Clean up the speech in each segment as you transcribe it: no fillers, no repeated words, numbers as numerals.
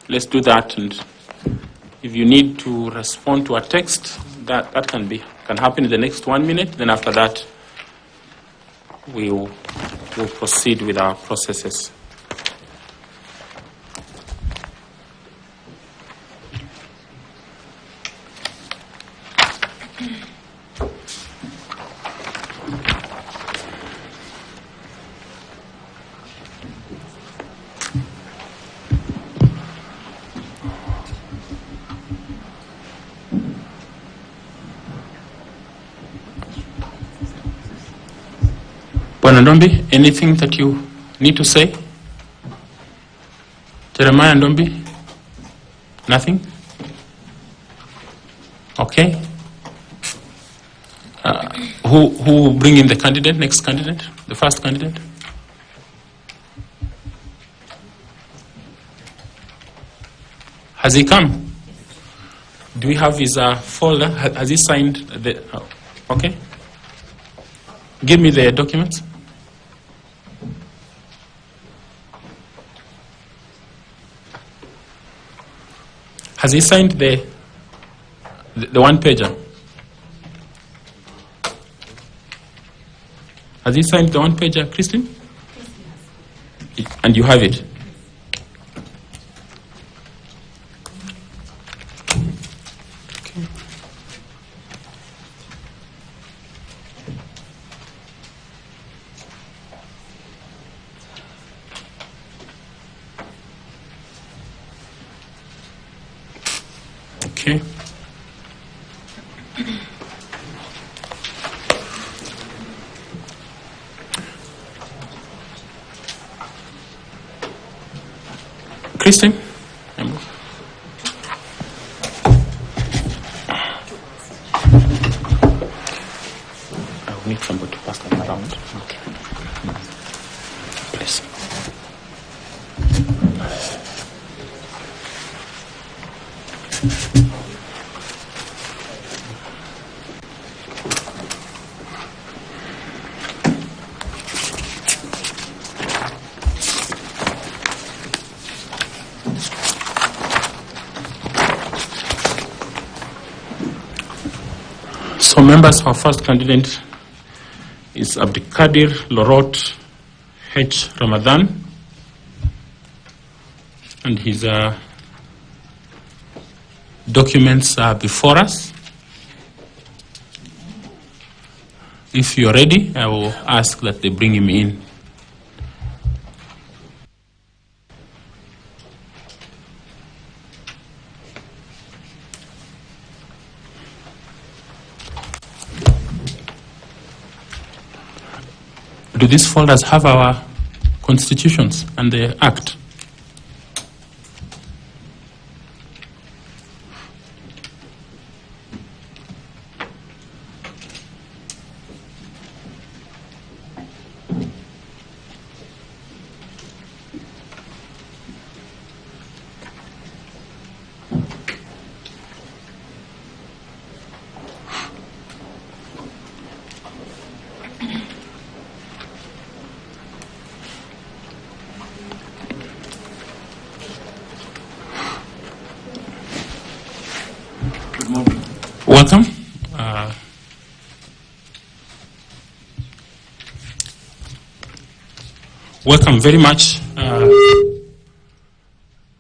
let's do that. And if you need to respond to a text, that can happen in the next 1 minute. Then after that, we'll proceed with our processes. Ndombi, anything that you need to say? Jeremiah Ndombi? Nothing? Okay. Who will bring in the candidate, next candidate, the first candidate? Has he come? Do we have his folder? Has he signed the... okay. Give me the documents. Has he signed the one pager? Has he signed the one pager, Christine? And you have it? Okay. Christine? I will need somebody to pass them around. Okay. Please. So members, our first candidate is Abdikadir Lorot H. Ramadan, and his documents are before us. If you're ready, I will ask that they bring him in. Do these folders have our constitutions and the Act? Welcome. Welcome very much,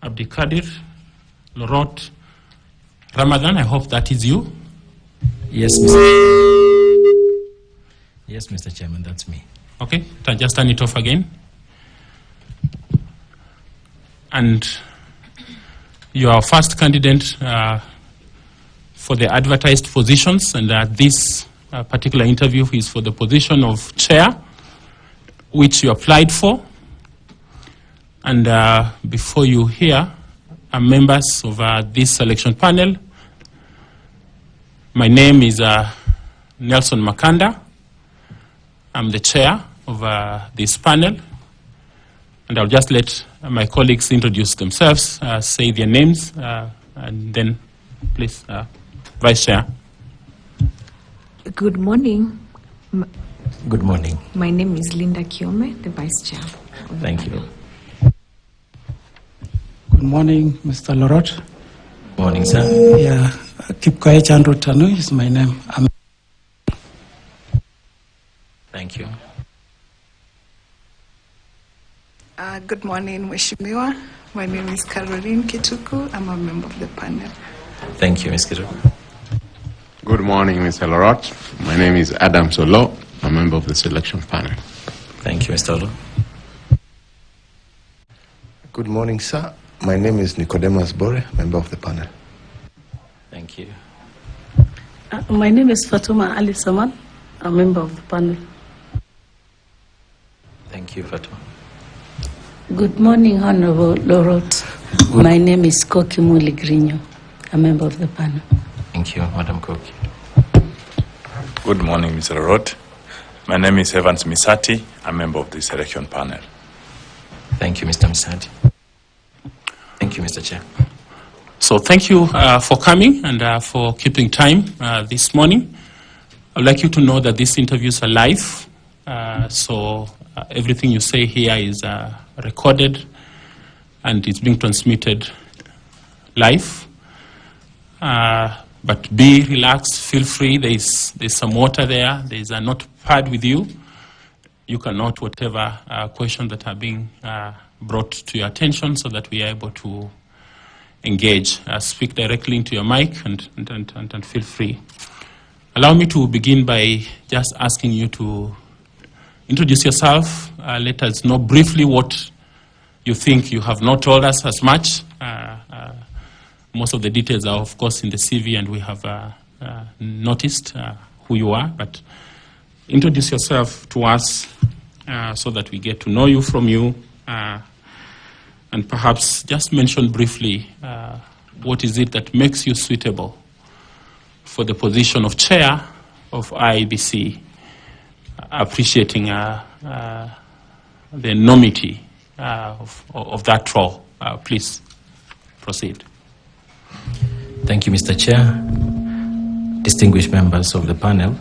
Abdikadir Lorot Ramadan. I hope that is you. Yes, Mr. Yes, Mr. Chairman, that's me. Okay, just turn it off again. And you are first candidate for the advertised positions, and this particular interview is for the position of chair, which you applied for. And before you hear members of this selection panel, my name is Nelson Makanda. I'm the chair of this panel, and I'll just let my colleagues introduce themselves, say their names, and then please, Vice Chair. Good morning. Good morning. My name is Linda Kiome, the Vice Chair. Thank you. Good morning, Mr. Lorot. Morning, sir. Yeah, Kipkoech Chandru Tanu is my name. Thank you. Good morning, Mheshimiwa. My name is Caroline Kituku. I'm a member of the panel. Thank you, Ms. Kituku. Good morning, Mr. Lorot. My name is Adam Solo, a member of the selection panel. Thank you, Mr. Olo. Good morning, sir. My name is Nicodemus Bore, member of the panel. Thank you. My name is Fatuma Ali Saman, a member of the panel. Thank you, Fatuma. Good morning, Honorable Lorot. My name is Koki Muli Grino, a member of the panel. Thank you, Madam Koki. Good morning, Mr. Lorot. My name is Evans Misati, a member of the selection panel. Thank you, Mr. Misati. Thank you, Mr. Chair. So thank you for coming and for keeping time this morning. I'd like you to know that these interviews are live. So everything you say here is recorded and it's being transmitted live. But be relaxed, feel free. There's some water there. There's a notepad with you. You can note whatever questions that are being brought to your attention so that we are able to engage. Speak directly into your mic and feel free. Allow me to begin by just asking you to introduce yourself. Let us know briefly what you think you have not told us as much. Most of the details are, of course, in the CV, and we have noticed who you are. But introduce yourself to us so that we get to know you from you. And perhaps just mention briefly what is it that makes you suitable for the position of chair of IEBC, appreciating the enormity of that role. Please proceed. Thank you, Mr. Chair. Distinguished members of the panel.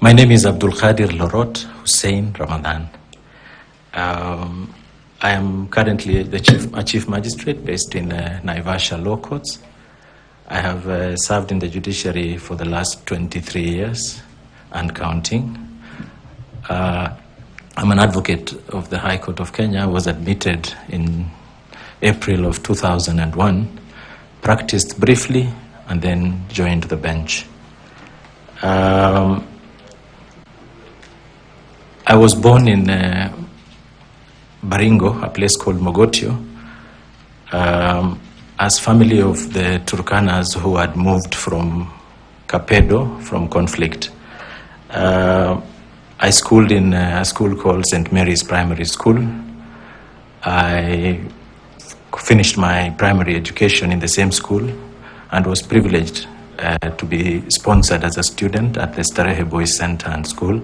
My name is Abdul Khadir Lorot Hussein Ramadan. I am currently a chief magistrate based in Naivasha Law Courts. I have served in the judiciary for the last 23 years and counting. I'm an advocate of the High Court of Kenya. I was admitted in April of 2001, practiced briefly, and then joined the bench. I was born in Baringo, a place called Mogotio, as family of the Turkanas who had moved from Kapedo, from conflict. I schooled in a school called St. Mary's Primary School. I finished my primary education in the same school and was privileged to be sponsored as a student at the Starehe Boys Center and School.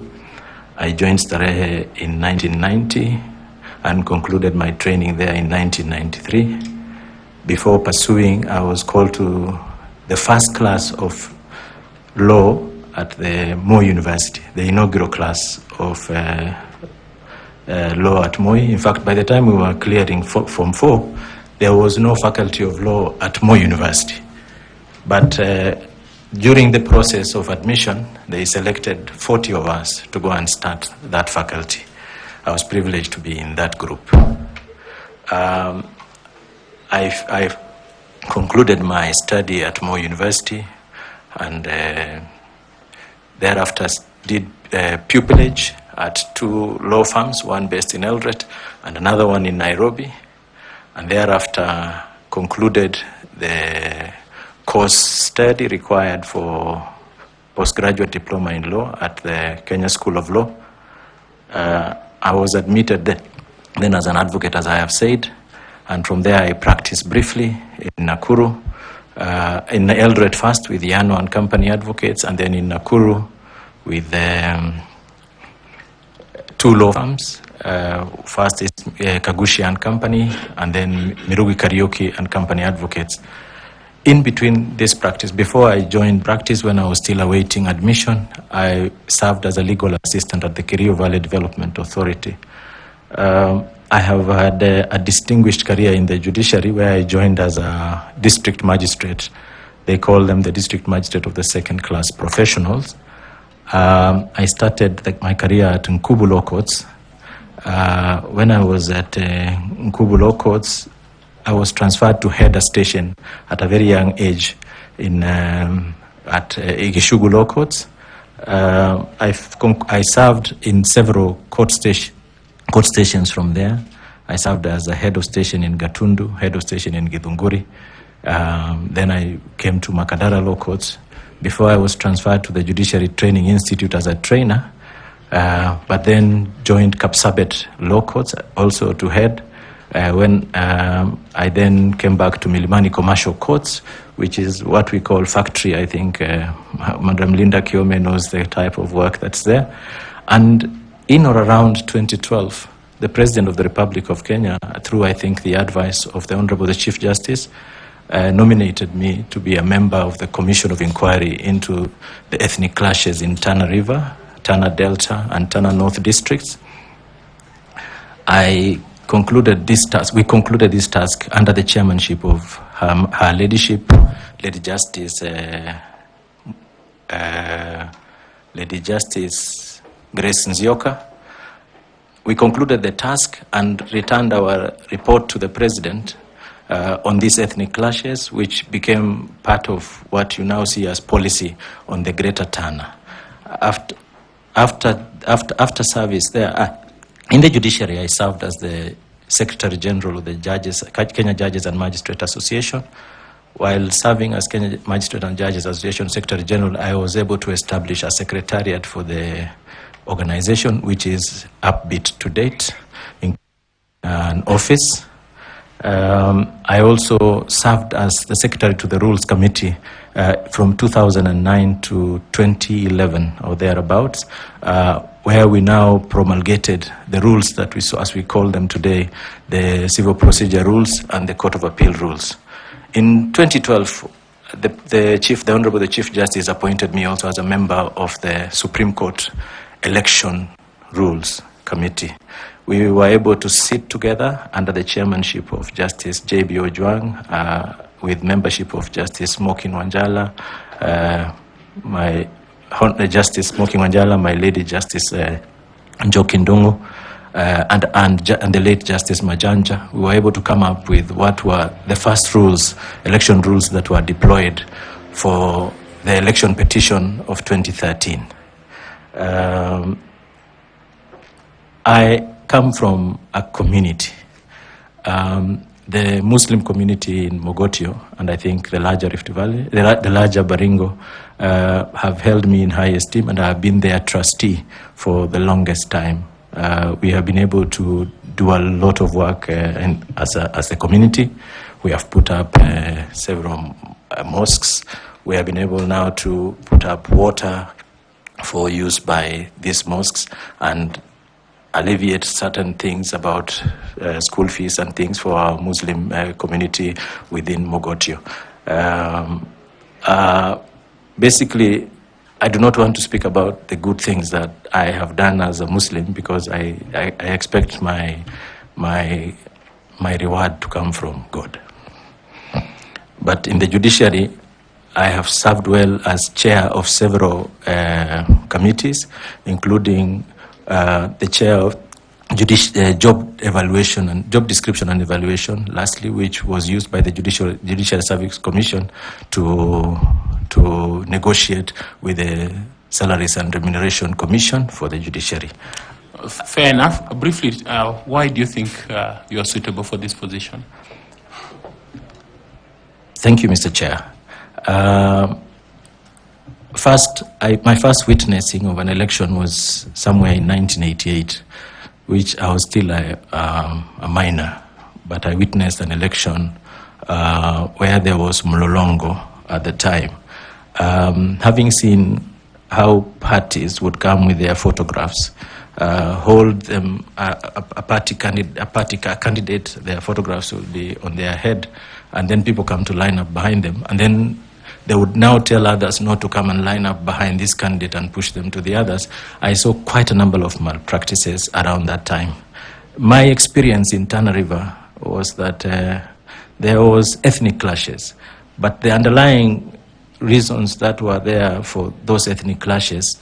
I joined Starehe in 1990 and concluded my training there in 1993. Before pursuing, I was called to the first class of law at the Moi University, the inaugural class of law at Moi. In fact, by the time we were clearing Form 4, there was no faculty of law at Moi University. But during the process of admission, they selected 40 of us to go and start that faculty. I was privileged to be in that group. I concluded my study at Moi University and thereafter did pupillage at 2 law firms, one based in Eldoret and another one in Nairobi, and thereafter concluded the course study required for postgraduate diploma in law at the Kenya School of Law. I was admitted then as an advocate, as I have said, and from there I practiced briefly in Nakuru, in Eldoret first with Yano and Company Advocates, and then in Nakuru with 2 law firms. First is Kagushi and Company, and then Mirugi Karaoke and Company Advocates. In between this practice, before I joined practice when I was still awaiting admission, I served as a legal assistant at the Kerio Valley Development Authority. I have had a distinguished career in the judiciary where I joined as a district magistrate. They call them the district magistrate of the second class professionals. I started my career at Nkubu Law Courts. When I was at Nkubu Law Courts, I was transferred to header station at a very young age at Igishugu Law Courts. I served in several court stations from there. I served as a head of station in Gatundu, head of station in Githunguri. Then I came to Makadara Law Courts before I was transferred to the Judiciary Training Institute as a trainer, but then joined Kapsabet Law Courts also to head. When I then came back to Milimani Commercial Courts, which is what we call factory. I think Madam Linda Kiome knows the type of work that's there. And in or around 2012, the President of the Republic of Kenya, through I think the advice of the Honorable the Chief Justice, nominated me to be a member of the Commission of Inquiry into the ethnic clashes in Tana River, Tana Delta, and Tana North districts. We concluded this task under the chairmanship of Her Ladyship, Lady Justice Grace Nzioka. We concluded the task and returned our report to the President on these ethnic clashes, which became part of what you now see as policy on the Greater Tana. After service there, in the judiciary, I served as the Secretary General of the Kenya Judges and Magistrate Association. While serving as Kenya Magistrate and Judges Association Secretary General, I was able to establish a secretariat for the organization, which is upbeat to date, in an office. I also served as the Secretary to the Rules Committee from 2009 to 2011 or thereabouts, where we now promulgated the rules that we saw, as we call them today, the Civil Procedure Rules and the Court of Appeal Rules. In 2012, the Honorable the Chief Justice appointed me also as a member of the Supreme Court Election Rules Committee. We were able to sit together under the chairmanship of Justice J.B. Ojwang, with membership of Justice Smokin Wanjala, my Justice Smokin Wanjala, my Lady Justice Njoki Ndungu, and the late Justice Majanja. We were able to come up with what were the first rules, election rules that were deployed for the election petition of 2013. I come from a community, the Muslim community in Mogotio, and I think the larger Rift Valley, the larger Baringo, have held me in high esteem, and I have been their trustee for the longest time. We have been able to do a lot of work as a community. We have put up several mosques. We have been able now to put up water for use by these mosques and alleviate certain things about school fees and things for our Muslim community within Mogotio. Basically, I do not want to speak about the good things that I have done as a Muslim, because I expect my reward to come from God. But in the judiciary, I have served well as chair of several committees, including the chair of job evaluation and job description and evaluation, lastly, which was used by the Judicial Service Commission to negotiate with the Salaries and Remuneration Commission for the judiciary. Fair enough. Briefly, why do you think you are suitable for this position? Thank you, Mr. Chair. My first witnessing of an election was somewhere in 1988, which I was still a minor, but I witnessed an election where there was Mlolongo at the time. Having seen how parties would come with their photographs, hold them, a candidate, their photographs would be on their head, and then people come to line up behind them, and then they would now tell others not to come and line up behind this candidate and push them to the others. I saw quite a number of malpractices around that time. my experience in Tana River was that there was ethnic clashes, but the underlying reasons that were there for those ethnic clashes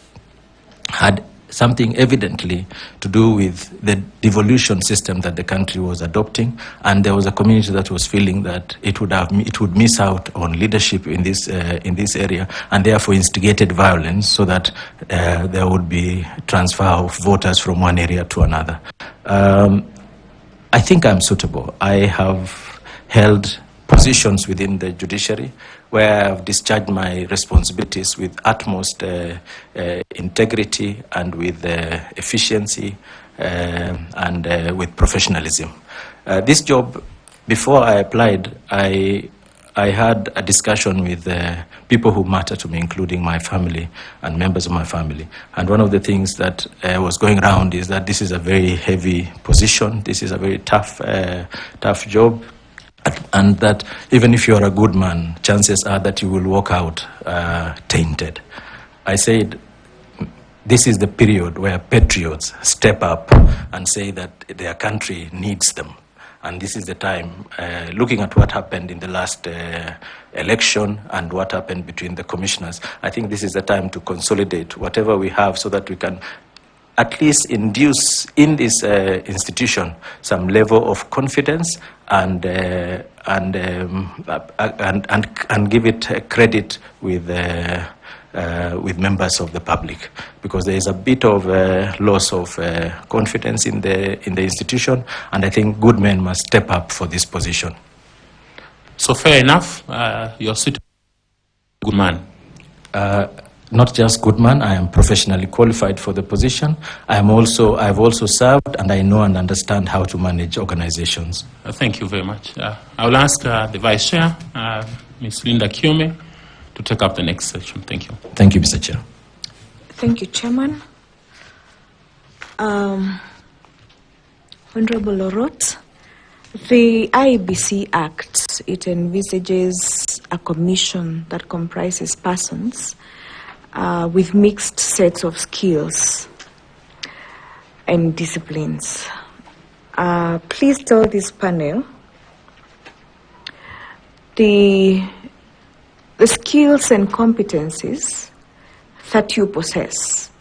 had something evidently to do with the devolution system that the country was adopting, and there was a community that was feeling that it would miss out on leadership in this area, and therefore instigated violence so that there would be transfer of voters from one area to another. I think I'm suitable. I have held positions within the judiciary where I've discharged my responsibilities with utmost integrity and with efficiency and with professionalism. This job, before I applied, I had a discussion with people who matter to me, including my family and members of my family. And one of the things that was going around is that this is a very heavy position. This is a very tough job. And that even if you're a good man, chances are that you will walk out tainted. I said, this is the period where patriots step up and say that their country needs them. And this is the time, looking at what happened in the last election and what happened between the commissioners, I think this is the time to consolidate whatever we have so that we can at least induce in this institution some level of confidence and give it credit with members of the public, because there is a bit of loss of confidence in the institution, and I think good men must step up for this position. So fair enough, you're suitable, good man. Not just good man, I am professionally qualified for the position. I've also served, and I know and understand how to manage organizations. Thank you very much. I will ask the Vice Chair, Ms. Linda Kiome, to take up the next section. Thank you. Thank you, Mr. Chair. Thank you, Chairman. Honorable Lorot, the IEBC Act, it envisages a commission that comprises persons with mixed sets of skills and disciplines. Please tell this panel the skills and competencies that you possess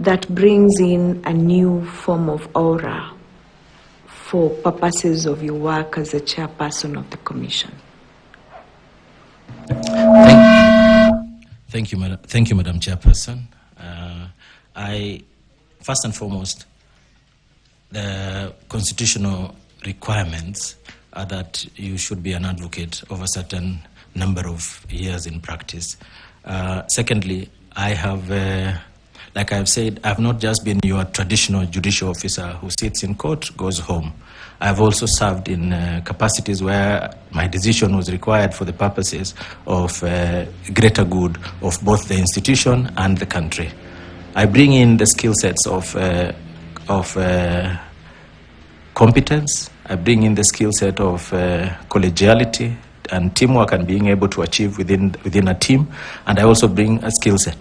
that brings in a new form of aura for purposes of your work as a chairperson of the commission. Thank you, Madam Chairperson. First and foremost, the constitutional requirements are that you should be an advocate of a certain number of years in practice. Secondly, I have, like I've said, I've not just been your traditional judicial officer who sits in court, goes home. I've also served in capacities where my decision was required for the purposes of greater good of both the institution and the country. I bring in the skill sets of competence. I bring in the skill set of collegiality and teamwork and being able to achieve within a team. And I also bring a skill set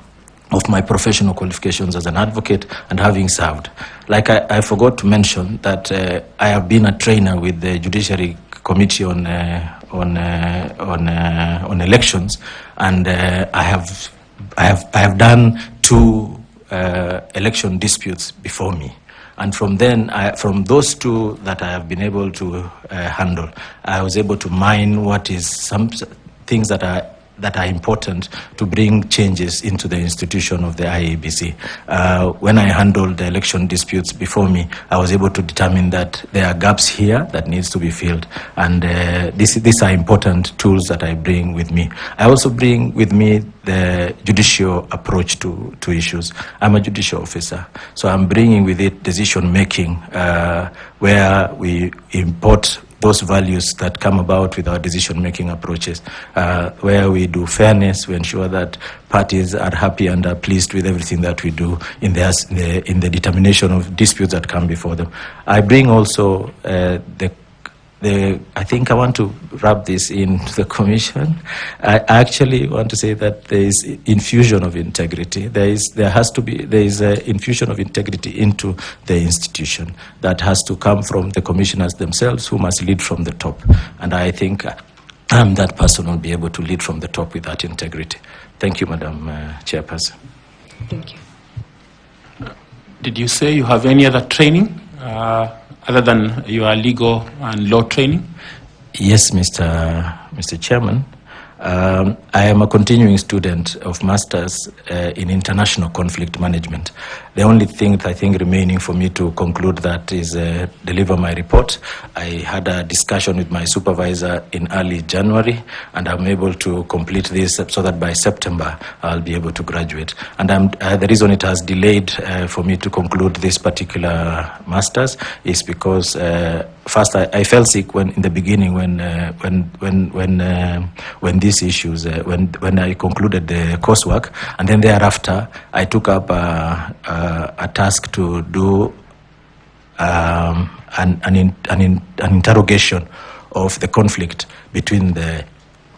of my professional qualifications as an advocate and having served. Like I forgot to mention that I have been a trainer with the Judiciary Committee on elections, and I have done 2 election disputes before me. And from those 2 that I have been able to handle, I was able to mine what is some things that are important to bring changes into the institution of the IEBC. When I handled the election disputes before me, I was able to determine that there are gaps here that needs to be filled. And these are important tools that I bring with me. I also bring with me the judicial approach to issues. I'm a judicial officer, so I'm bringing with it decision making where we import those values that come about with our decision-making approaches, where we do fairness, we ensure that parties are happy and are pleased with everything that we do in the determination of disputes that come before them. I bring also the I think I want to rub this into the commission. I actually want to say that there is infusion of integrity. There is an infusion of integrity into the institution that has to come from the commissioners themselves, who must lead from the top. And I think I'm that person who will be able to lead from the top with that integrity. Thank you, Madam Chairperson. Thank you. Did you say you have any other training other than your legal and law training? Yes, Mr. Chairman. I am a continuing student of Masters in International Conflict Management. The only thing that I think remaining for me to conclude that is deliver my report. I had a discussion with my supervisor in early January, and I'm able to complete this so that by September I'll be able to graduate. And the reason it has delayed for me to conclude this particular Masters is because first I fell sick in the beginning when these issues when I concluded the coursework, and then thereafter I took up a task to do an interrogation of the conflict between the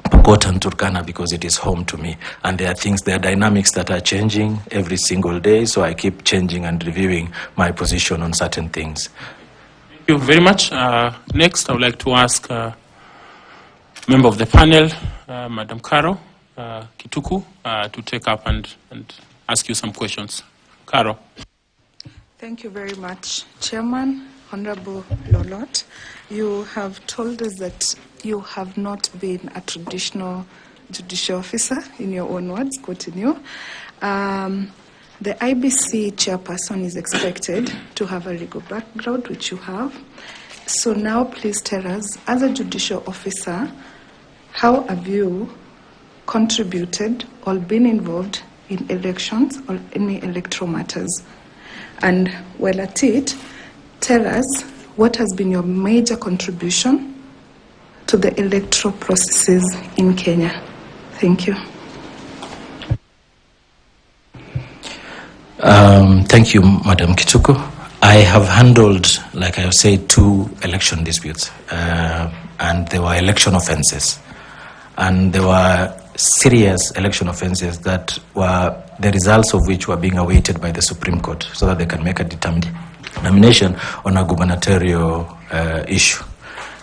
Pokot and Turkana, because it is home to me, and there are dynamics that are changing every single day, so I keep changing and reviewing my position on certain things. Thank you very much. Next, I would like to ask member of the panel, Madam Caro Kituku, to take up and ask you some questions. Caro. Thank you very much, Chairman. Honorable Lolot, you have told us that you have not been a traditional judicial officer, in your own words, quoting you. The IEBC chairperson is expected to have a legal background, which you have. So now please tell us, as a judicial officer, how have you contributed or been involved in elections or any electoral matters? And while at it, tell us what has been your major contribution to the electoral processes in Kenya. Thank you. Thank you, Madam Kituku. I have handled, like I have said, 2 election disputes, and there were election offenses. And there were serious election offenses that were the results of which were being awaited by the Supreme Court so that they can make a determination on a gubernatorial issue.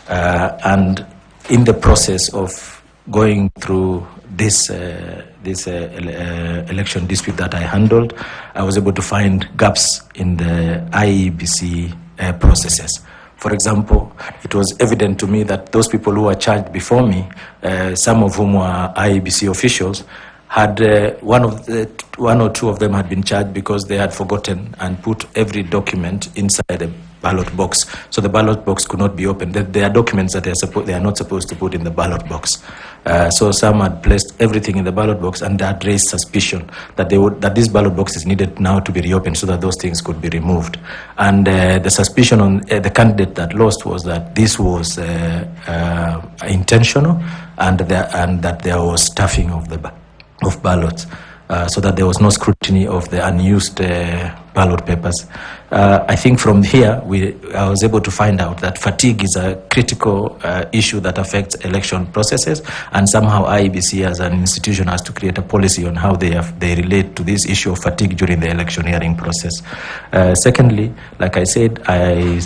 And in the process of going through this election dispute that I handled, I was able to find gaps in the IEBC processes. For example, it was evident to me that those people who were charged before me, some of whom were IEBC officials, had one or two of them had been charged because they had forgotten and put every document inside a ballot box, so the ballot box could not be opened. There are documents that they are not supposed to put in the ballot box. So some had placed everything in the ballot box, and that raised suspicion that this ballot box is needed now to be reopened so that those things could be removed. And the suspicion on the candidate that lost was that this was intentional, and that there was stuffing of ballots, so that there was no scrutiny of the unused ballot papers. I think from here, I was able to find out that fatigue is a critical issue that affects election processes, and somehow IEBC as an institution has to create a policy on how they relate to this issue of fatigue during the electioneering process. Secondly, like I said, I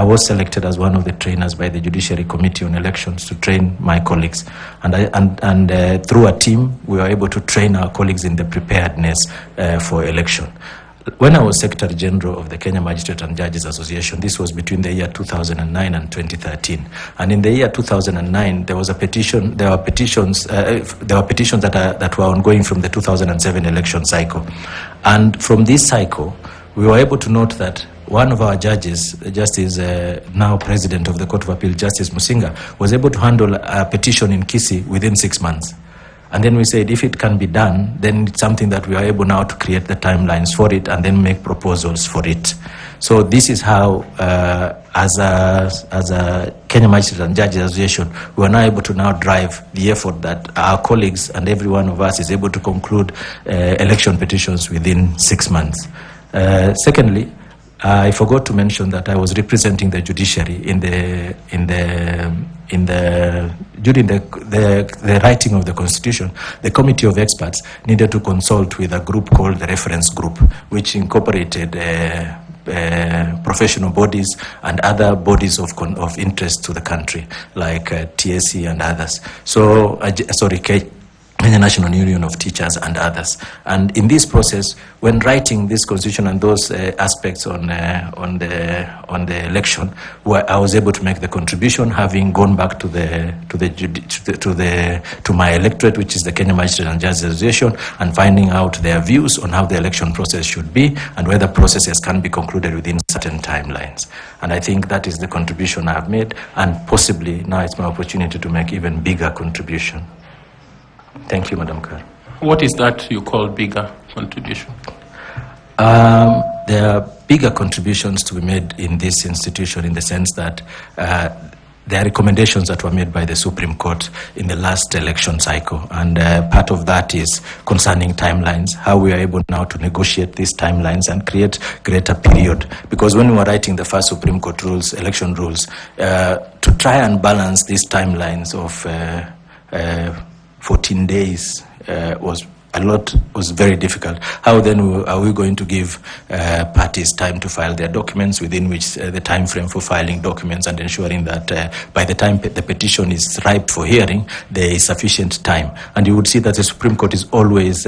was selected as one of the trainers by the Judiciary Committee on Elections to train my colleagues, and through a team we were able to train our colleagues in the preparedness for election. When I was Secretary General of the Kenya Magistrate and Judges Association, this was between the year 2009 and 2013. And in the year 2009, there was a petition. There were petitions that were ongoing from the 2007 election cycle, and from this cycle, we were able to note that one of our judges, Justice now President of the Court of Appeal, Justice Musinga, was able to handle a petition in Kisii within 6 months. And then we said, if it can be done, then it's something that we are able now to create the timelines for it and then make proposals for it. So this is how, as a Kenya Magistrate and Judges Association, we are now able to now drive the effort that our colleagues and every one of us is able to conclude election petitions within 6 months. Secondly, I forgot to mention that I was representing the judiciary during the writing of the Constitution. The Committee of Experts needed to consult with a group called the Reference Group, which incorporated professional bodies and other bodies of interest to the country, like TSC and others. So, the National Union of Teachers and others. And in this process, when writing this constitution and those aspects on the election, where I was able to make the contribution, having gone back to my electorate, which is the Kenya Magistrate and Judges Association, and finding out their views on how the election process should be and whether processes can be concluded within certain timelines. And I think that is the contribution I have made, and possibly now it's my opportunity to make even bigger contribution. Thank you, Madam Chair. What is that you call bigger contribution? There are bigger contributions to be made in this institution, in the sense that there are recommendations that were made by the Supreme Court in the last election cycle, and part of that is concerning timelines, how we are able now to negotiate these timelines and create greater period. Because when we were writing the first Supreme Court rules, election rules, to try and balance these timelines of 14 days was very difficult. How then are we going to give parties time to file their documents, within which the time frame for filing documents, and ensuring that by the time the petition is ripe for hearing, there is sufficient time. And you would see that the Supreme Court is always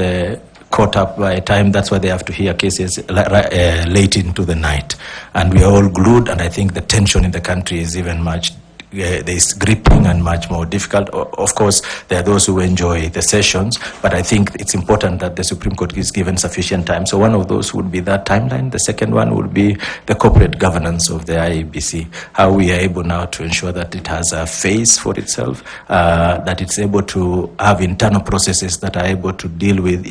caught up by time. That's why they have to hear cases late into the night. And we are all glued, and I think the tension in the country is even much there's gripping and much more difficult. Of course, there are those who enjoy the sessions, but I think it's important that the Supreme Court is given sufficient time. So one of those would be that timeline. The second one would be the corporate governance of the IEBC, how we are able now to ensure that it has a face for itself, that it's able to have internal processes that are able to deal with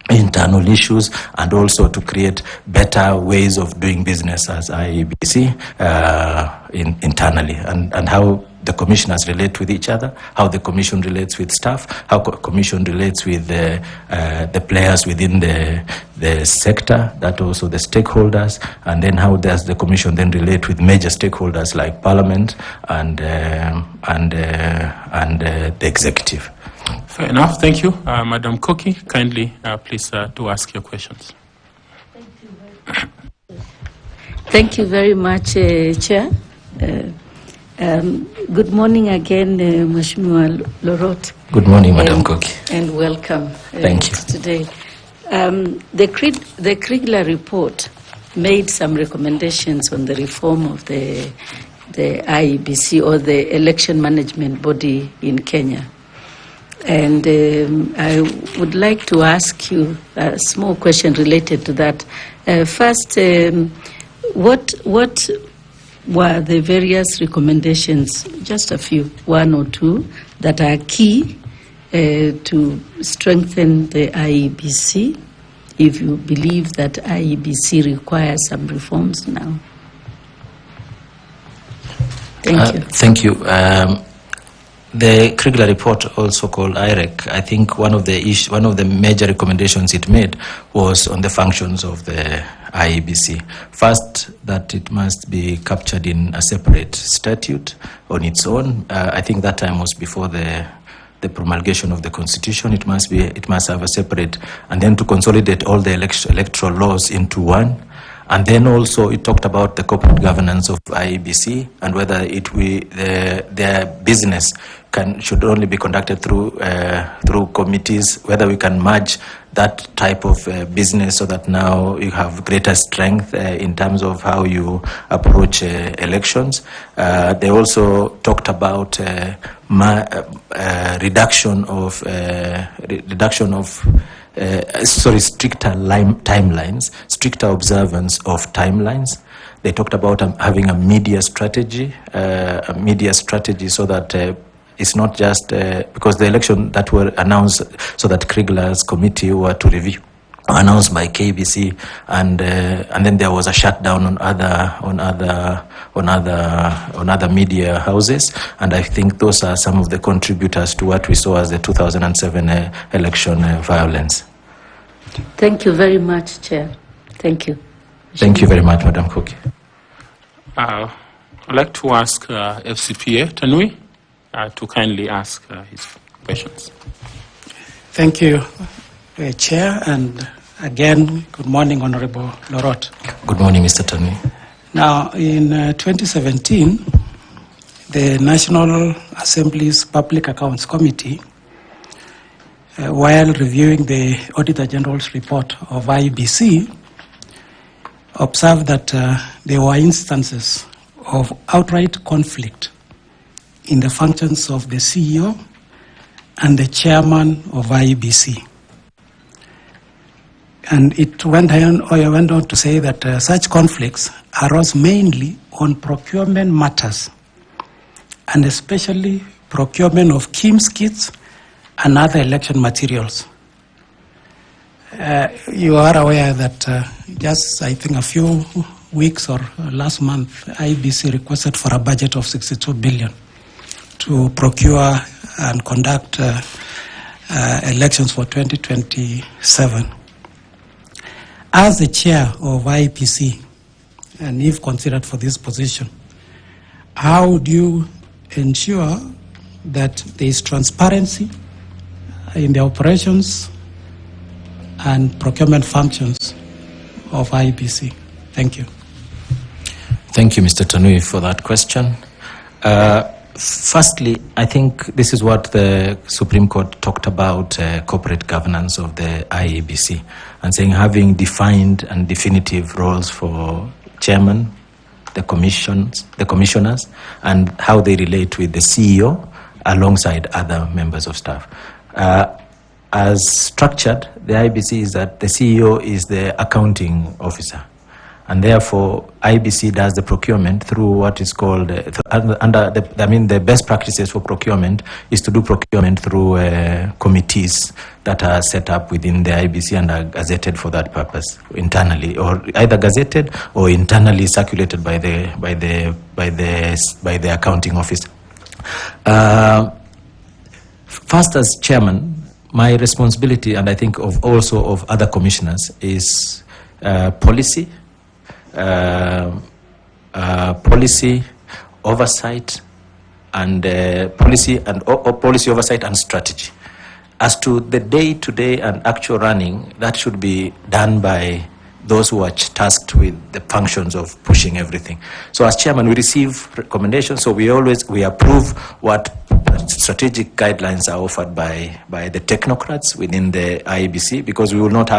internal issues, and also to create better ways of doing business as IEBC internally, and how the commissioners relate with each other, how the commission relates with staff, how commission relates with the players within the sector, that also the stakeholders, and then how does the commission then relate with major stakeholders like Parliament and the executive. Fair enough. Thank you. Madam Koki, kindly please do ask your questions. Thank you very much, Chair. Good morning again, Mheshimiwa Lorot. Good morning, Madam Koki. And welcome. Thank you. Today. The Kriegler report made some recommendations on the reform of the IEBC, or the election management body in Kenya. And I would like to ask you a small question related to that. First, what were the various recommendations, just a few, one or two, that are key to strengthen the IEBC, if you believe that IEBC requires some reforms now? Thank you. Thank you. The Kriegler report, also called IREC, I think one of the major recommendations it made was on the functions of the IEBC. First, that it must be captured in a separate statute on its own. I think that time was before the promulgation of the Constitution. It must have a separate, and then to consolidate all the electoral laws into one. And then also it talked about the corporate governance of IEBC, and whether their business should only be conducted through committees, whether we can merge that type of business so that now you have greater strength in terms of how you approach elections. They also talked about stricter timelines, stricter observance of timelines. They talked about having a media strategy so that it's not just because the election that were announced, so that Kriegler's committee were to review, announced by KBC, and then there was a shutdown on other media houses, and I think those are some of the contributors to what we saw as the 2007 election violence. Thank you very much, Chair. Thank you. Thank you very much, Madam Koki. I'd like to ask FCPA Tanui to kindly ask his questions. Thank you, Chair, and again, good morning, Honorable Lorot. Good morning, Mr. Tanui. Now, in 2017, the National Assembly's Public Accounts Committee, while reviewing the Auditor General's report of IEBC, observed that there were instances of outright conflict in the functions of the CEO and the chairman of IEBC. And it went on to say that such conflicts arose mainly on procurement matters, and especially procurement of KIMS kits and other election materials. You are aware that just, I think, a few weeks or last month, IEBC requested for a budget of 62 billion to procure and conduct elections for 2027. As the chair of IEBC, and if considered for this position, how do you ensure that there is transparency in the operations and procurement functions of IEBC? Thank you. Thank you, Mr. Tanui, for that question. Firstly, I think this is what the Supreme Court talked about, corporate governance of the IEBC, and saying having defined and definitive roles for chairman, the commissioners, and how they relate with the CEO alongside other members of staff. As structured, the IEBC is that the CEO is the accounting officer, and therefore IEBC does the procurement through what is called the best practices for procurement is to do procurement through committees that are set up within the IEBC and are gazetted for that purpose internally, or either gazetted or internally circulated by the accounting office. First, as chairman, my responsibility, and I think also of other commissioners, is policy oversight, and policy oversight and strategy. As to the day-to-day and actual running, that should be done by those who are tasked with the functions of pushing everything. So as chairman, we receive recommendations, so we approve what strategic guidelines are offered by the technocrats within the IEBC, because we will not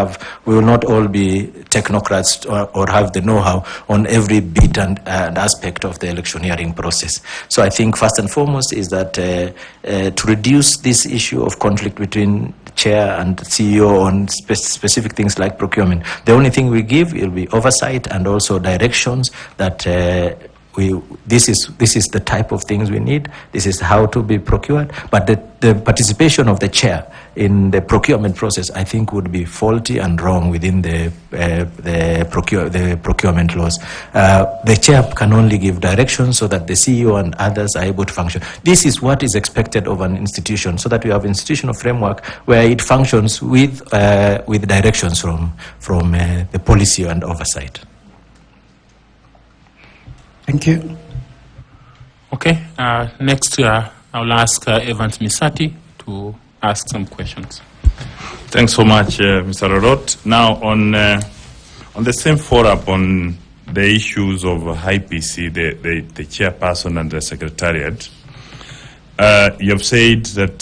all be technocrats or have the know-how on every bit and aspect of the electioneering process. So I think first and foremost is that to reduce this issue of conflict between chair and CEO on specific things like procurement, the only thing we give will be oversight and also directions that this is the type of things we need, this is how to be procured, but the participation of the chair in the procurement process, I think, would be faulty and wrong within the procurement laws. The chair can only give directions so that the CEO and others are able to function. This is what is expected of an institution, so that we have institutional framework where it functions with directions from the policy and oversight. Thank you. Okay, next I'll ask Evans Misati to ask some questions. Thanks so much, Mr. Lorot. Now, on the same forum on the issues of IEBC, the chairperson and the secretariat, you have said that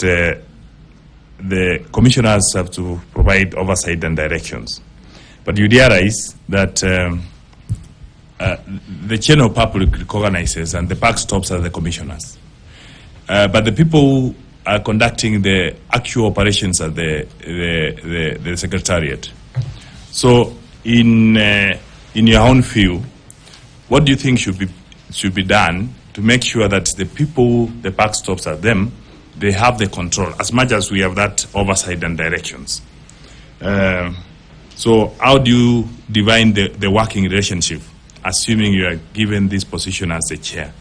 the commissioners have to provide oversight and directions. But you realize that the general public recognizes and the buck stops at the commissioners. But the people who are conducting the actual operations at the secretariat. So in your own view, what do you think should be done to make sure that the people, the buck stops at them, they have the control as much as we have that oversight and directions? So how do you divine the working relationship, assuming you are given this position as the chair?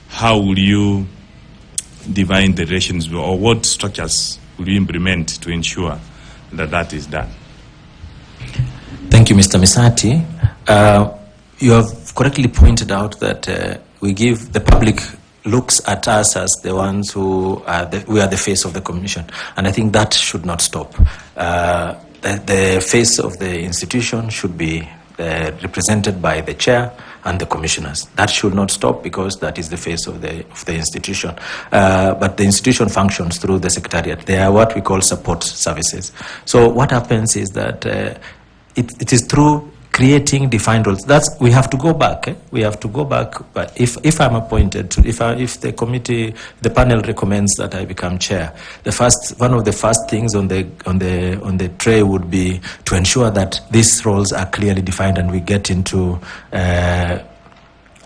How will you divine the relations, or what structures will you implement to ensure that that is done? Thank you, Mr. Misati. You have correctly pointed out that we give the public looks at us as the ones who we are the face of the commission, and I think that should not stop. The face of the institution should be represented by the chair and the commissioners. That should not stop because that is the face of the institution. But the institution functions through the secretariat. They are what we call support services. So what happens is that it is through creating defined roles. We have to go back. We have to go back. But if I'm appointed, if the committee, the panel recommends that I become chair, one of the first things on the tray would be to ensure that these roles are clearly defined, and we get into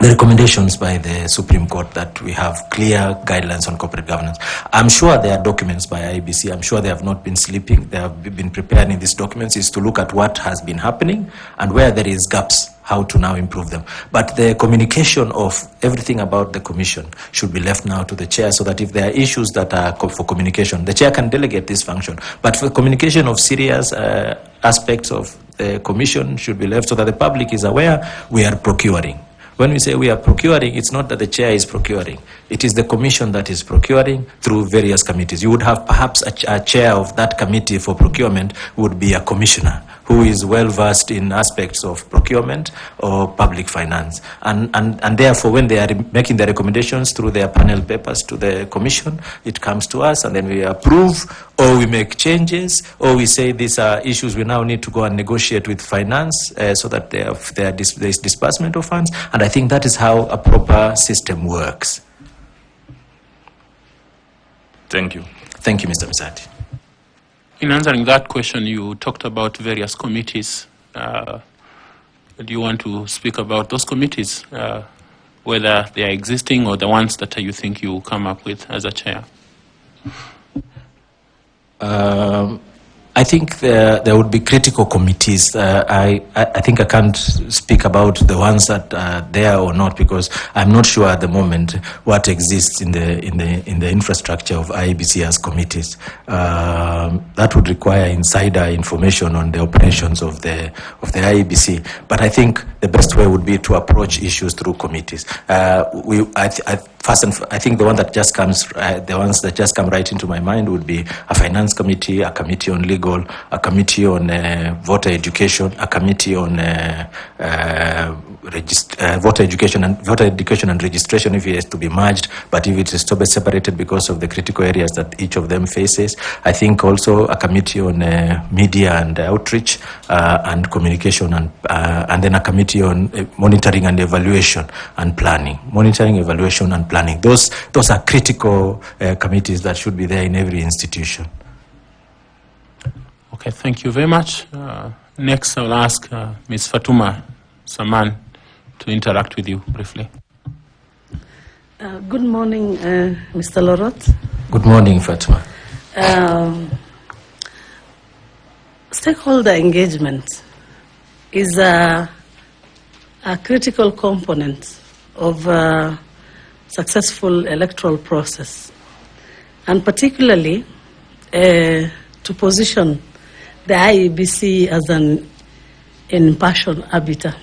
the recommendations by the Supreme Court that we have clear guidelines on corporate governance. I'm sure there are documents by IEBC. I'm sure they have not been sleeping. They have been preparing these documents is to look at what has been happening and where there is gaps, how to now improve them. But the communication of everything about the commission should be left now to the chair, so that if there are issues that are for communication, the chair can delegate this function. But for communication of serious aspects of the commission should be left so that the public is aware we are procuring. When we say we are procuring, it's not that the chair is procuring. It is the commission that is procuring through various committees. You would have perhaps a chair of that committee for procurement would be a commissioner who is well versed in aspects of procurement or public finance. And therefore, when they are making the recommendations through their panel papers to the commission, it comes to us and then we approve, or we make changes, or we say these are issues we now need to go and negotiate with finance so that there is disbursement of funds. And I think that is how a proper system works. Thank you. Thank you, Mr. Misati. In answering that question, you talked about various committees. Do you want to speak about those committees, whether they are existing or the ones that you think you come up with as a chair? I think there would be critical committees. I think I can't speak about the ones that are there or not, because I'm not sure at the moment what exists in the infrastructure of IEBC as committees. That would require insider information on the operations of the IEBC. But I think the best way would be to approach issues through committees. I think the ones that just come right into my mind would be a finance committee, a committee on legal, a committee on voter education, a committee on voter education and registration if it has to be merged, but if it is to be separated because of the critical areas that each of them faces. I think also a committee on media and outreach and communication, and then a committee on monitoring and evaluation and planning. Monitoring, evaluation and planning. Those are critical committees that should be there in every institution. Okay, thank you very much. Next, I'll ask Ms. Fatuma Saman to interact with you briefly. Good morning, Mr. Lorot. Good morning, Fatuma. Stakeholder engagement is a critical component of a successful electoral process, and particularly to position the IEBC as an impartial arbiter.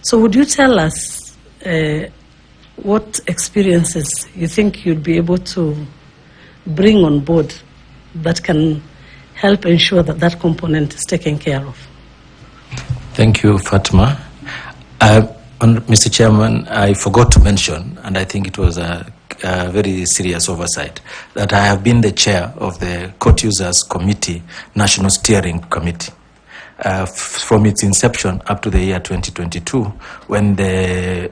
So would you tell us what experiences you think you'd be able to bring on board that can help ensure that that component is taken care of? Thank you, Fatma. Mr. Chairman, I forgot to mention, and I think it was a very serious oversight, that I have been the chair of the Court Users Committee National Steering Committee from its inception up to the year 2022, when the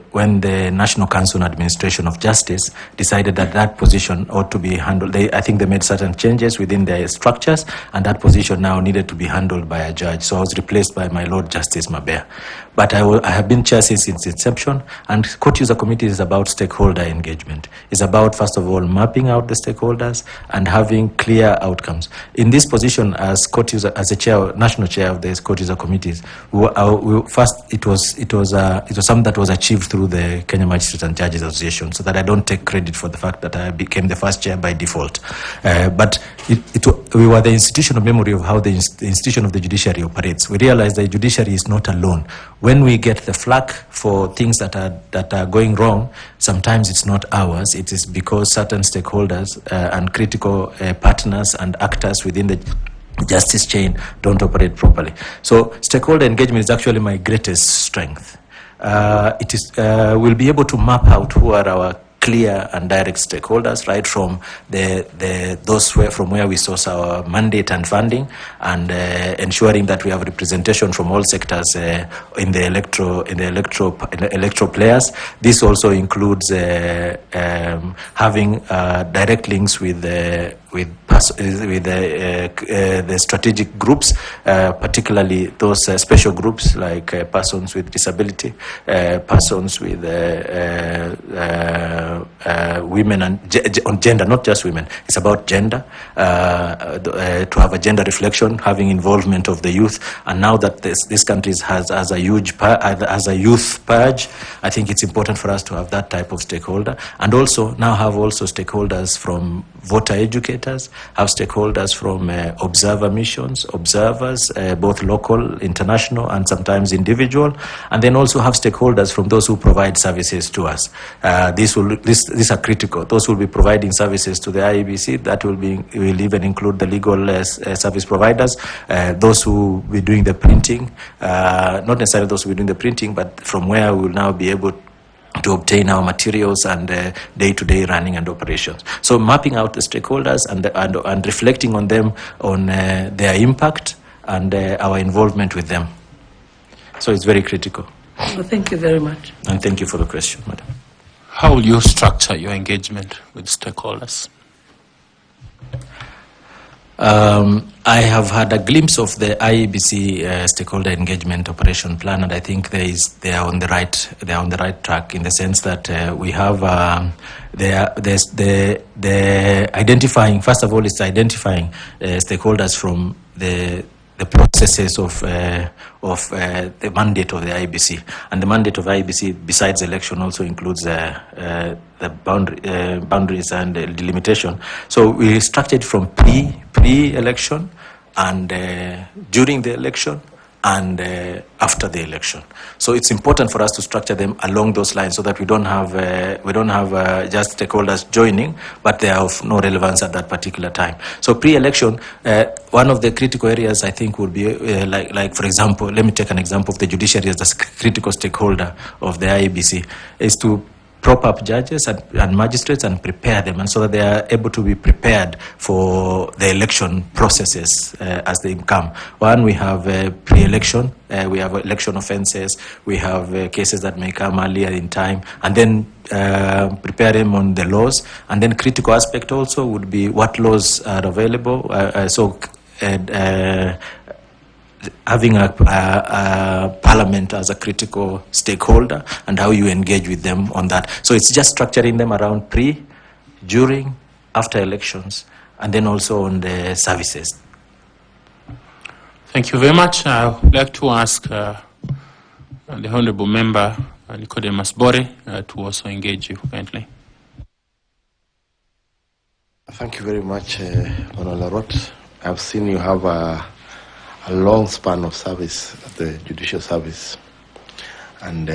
National Council on Administration of Justice decided that that position ought to be handled. I think they made certain changes within their structures, and that position now needed to be handled by a judge. So I was replaced by my Lord Justice Mabea. But I have been chair since its inception, and Court User Committee is about stakeholder engagement. It's about, first of all, mapping out the stakeholders and having clear outcomes. In this position as Court User, as a chair, national chair of the court user committees. First, it was something that was achieved through the Kenya Magistrates and Judges Association, so that I don't take credit for the fact that I became the first chair by default. But we were the institutional memory of how the institution of the judiciary operates. We realized the judiciary is not alone. When we get the flack for things that are going wrong, sometimes it's not ours. It is because certain stakeholders and critical partners and actors within the justice chain don't operate properly. So stakeholder engagement is actually my greatest strength. We'll be able to map out who are our clear and direct stakeholders, right from those from where we source our mandate and funding, and ensuring that we have representation from all sectors in the electoral players. This also includes having direct links with the strategic groups, particularly those special groups like persons with disability, persons with women and on gender, not just women. It's about gender, to have a gender reflection, having involvement of the youth. And now that this country has a huge youth purge, I think it's important for us to have that type of stakeholder, and also now have also stakeholders from voter educators, have stakeholders from observer missions, observers, both local, international, and sometimes individual, and then also have stakeholders from those who provide services to us. These are critical. Those will be providing services to the IEBC. That will even include the legal service providers, those who will be doing the printing, not necessarily those who will be doing the printing, but from where we will now be able to obtain our materials and day-to-day running and operations. So mapping out the stakeholders and reflecting on them, on their impact and our involvement with them. So it's very critical. Well, thank you very much. And thank you for the question, Madam. How will you structure your engagement with stakeholders? I have had a glimpse of the IEBC stakeholder engagement operation plan, and I think they are on the right track, in the sense that we have the identifying. First of all, it's identifying stakeholders from the processes of the mandate of the IEBC, and the mandate of IEBC, besides election, also includes the boundaries and delimitation. So we structured from pre-election and during the election and after the election. So it's important for us to structure them along those lines, so that we don't have just stakeholders joining, but they are of no relevance at that particular time. So pre-election, one of the critical areas I think would be like for example, let me take an example of the judiciary as a critical stakeholder of the IEBC, is to prop up judges and magistrates and prepare them, and so that they are able to be prepared for the election processes as they come. One, we have pre-election, we have election offences, we have cases that may come earlier in time, and then prepare them on the laws. And then critical aspect also would be what laws are available. Having a parliament as a critical stakeholder, and how you engage with them on that. So it's just structuring them around pre, during, after elections, and then also on the services. Thank you very much. I would like to ask the Honourable Member Nicodemus Bore to also engage you kindly. Thank you very much, Honourable Larot. I've seen you have a long span of service at the judicial service, and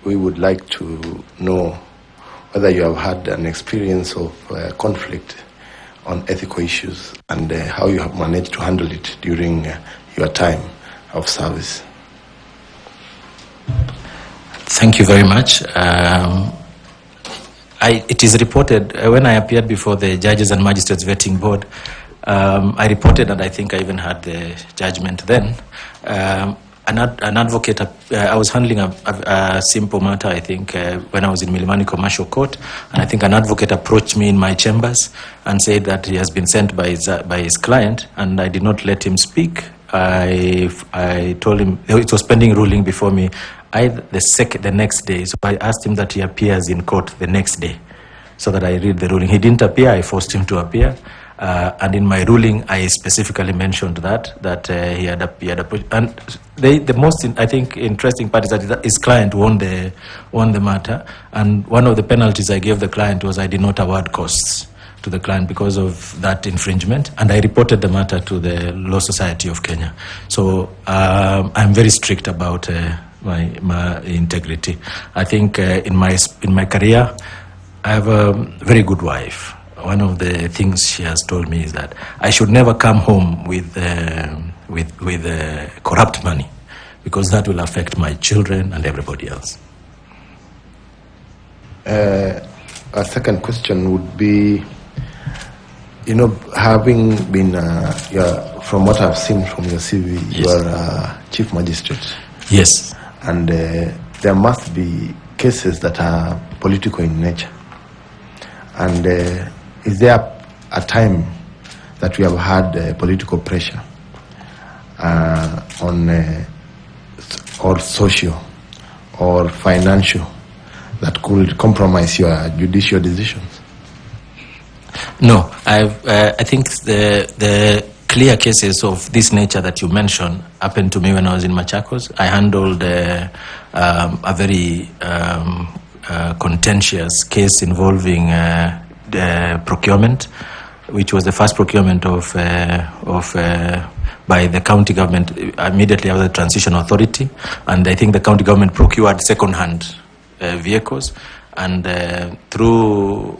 we would like to know whether you have had an experience of conflict on ethical issues, and how you have managed to handle it during your time of service. Thank you very much. It is reported when I appeared before the Judges and Magistrates Vetting Board, I reported, and I think I even had the judgment then. An advocate, I was handling a simple matter, I think, when I was in Milimani Commercial Court, and I think an advocate approached me in my chambers and said that he has been sent by his client, and I did not let him speak. I told him it was pending ruling before me. The next day, so I asked him that he appears in court the next day, so that I read the ruling. He didn't appear. I forced him to appear. And in my ruling, I specifically mentioned that he had and the most I think interesting part is that his client won the matter, and one of the penalties I gave the client was I did not award costs to the client because of that infringement, and I reported the matter to the Law Society of Kenya. So I'm very strict about my integrity. I think in my career, I have a very good wife. One of the things she has told me is that I should never come home with corrupt money, because that will affect my children and everybody else. A second question would be, having been, from what I've seen from your CV, yes, you are a chief magistrate. Yes. And there must be cases that are political in nature. And is there a time that we have had political pressure on or social or financial that could compromise your judicial decisions? No, I think the clear cases of this nature that you mentioned happened to me when I was in Machakos. I handled a very contentious case involving the procurement, which was the first procurement by the county government immediately after the transition authority, and I think the county government procured second-hand vehicles, and through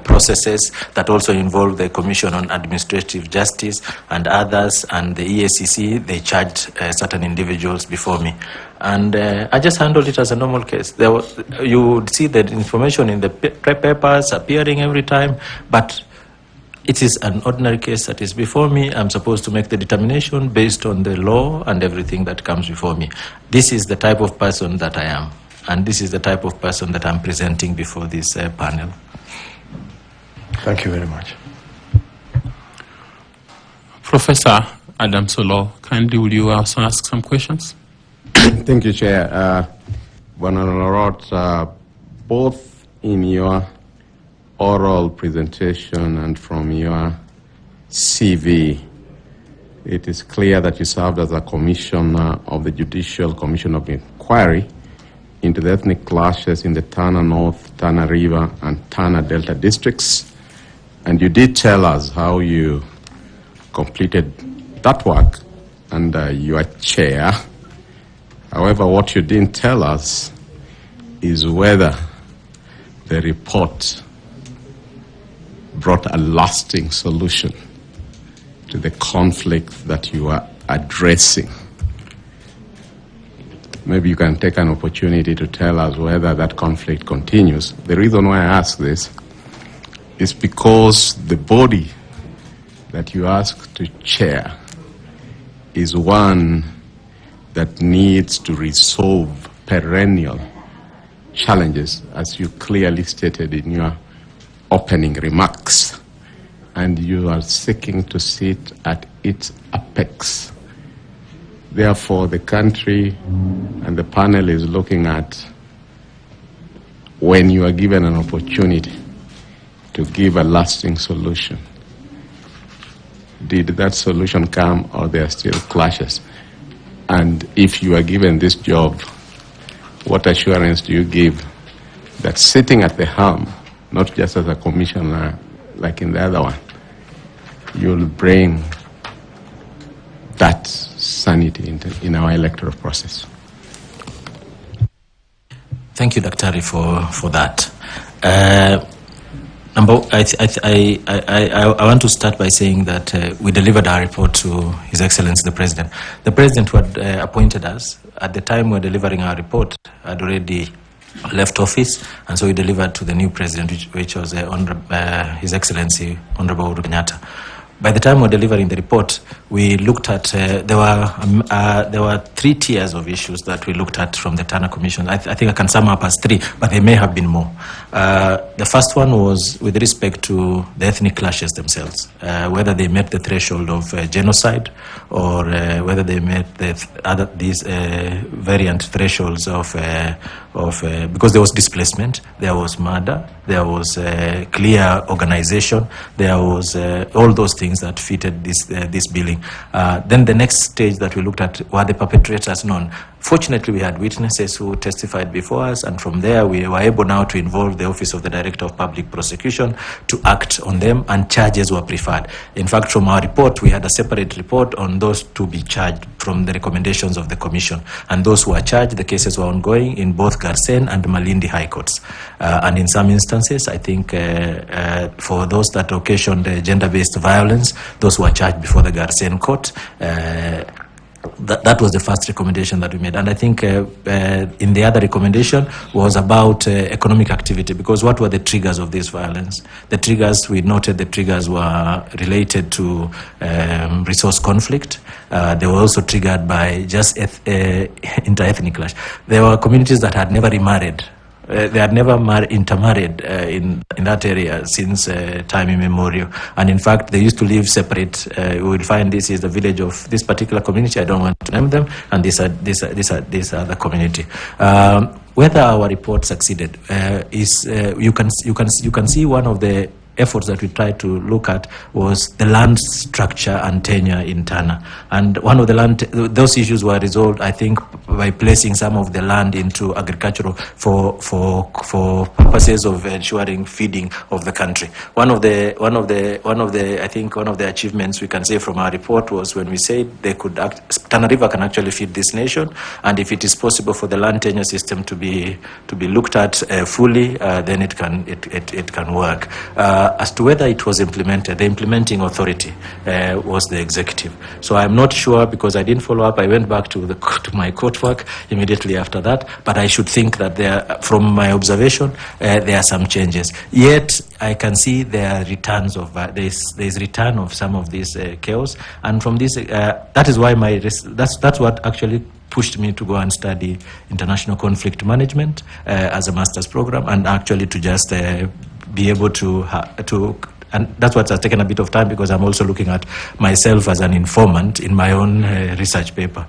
processes that also involve the Commission on Administrative Justice and others, and the EACC, they charged certain individuals before me. And I just handled it as a normal case. You would see the information in the papers appearing every time, but it is an ordinary case that is before me. I'm supposed to make the determination based on the law and everything that comes before me. This is the type of person that I am, and this is the type of person that I'm presenting before this panel. Thank you very much. Professor Adam Solo, kindly will you also ask some questions? Thank you, Chair. Both in your oral presentation and from your CV, it is clear that you served as a commissioner of the Judicial Commission of Inquiry into the ethnic clashes in the Tana North, Tana River, and Tana Delta districts. And you did tell us how you completed that work under your chair. However, what you didn't tell us is whether the report brought a lasting solution to the conflict that you are addressing. Maybe you can take an opportunity to tell us whether that conflict continues. The reason why I ask this is because the body that you ask to chair is one that needs to resolve perennial challenges, as you clearly stated in your opening remarks, and you are seeking to sit at its apex. Therefore, the country and the panel is looking at when you are given an opportunity to give a lasting solution. Did that solution come, or there are still clashes? And if you are given this job, what assurance do you give that sitting at the helm, not just as a commissioner like in the other one, you'll bring that sanity in our electoral process? Thank you, Daktari, for that. I want to start by saying that we delivered our report to His Excellency the President. The President who had appointed us, at the time we were delivering our report, had already left office, and so we delivered to the new President, which was His Excellency Honorable Uhuru Kenyatta. By the time we were delivering the report, we looked at, there were 3 tiers of issues that we looked at from the Tana Commission. I think I can sum up as 3, but there may have been more. The first one was with respect to the ethnic clashes themselves, whether they met the threshold of genocide, or whether they met these variant thresholds of because there was displacement, there was murder, there was clear organization, there was all those things that fitted this billing. Then the next stage that we looked at were the perpetrators known. Fortunately, we had witnesses who testified before us, and from there we were able now to involve the Office of the Director of Public Prosecution to act on them, and charges were preferred. In fact, from our report, we had a separate report on those to be charged from the recommendations of the Commission. And those who were charged, the cases were ongoing in both Garsen and Malindi High Courts. And in some instances, I think for those that occasioned gender-based violence, those who were charged before the Garsen Court, that was the first recommendation that we made. And I think in the other recommendation was about economic activity, because what were the triggers of this violence? The triggers, we noted the triggers were related to resource conflict. They were also triggered by just inter-ethnic clash. There were communities that had never remarried. They had never intermarried in that area since time immemorial. And in fact, they used to live separate. We will find this is the village of this particular community. I don't want to name them. And these are the community. Whether our report succeeded is you can see one of the efforts that we tried to look at was the land structure and tenure in Tana. And one of the those issues were resolved, I think, by placing some of the land into agricultural for purposes of ensuring feeding of the country. One of the achievements we can say from our report was when we said they could Tana River can actually feed this nation, and if it is possible for the land tenure system to be looked at fully, then it can work. As to whether it was implemented, the implementing authority was the executive. So I'm not sure, because I didn't follow up. I went back to my court work immediately after that, but I should think that from my observation, there are some changes. Yet I can see there are returns of there's return of some of this chaos, and from this that is why that's what actually pushed me to go and study international conflict management as a master's program, and actually to just be able to and that's what has taken a bit of time, because I'm also looking at myself as an informant in my own research paper.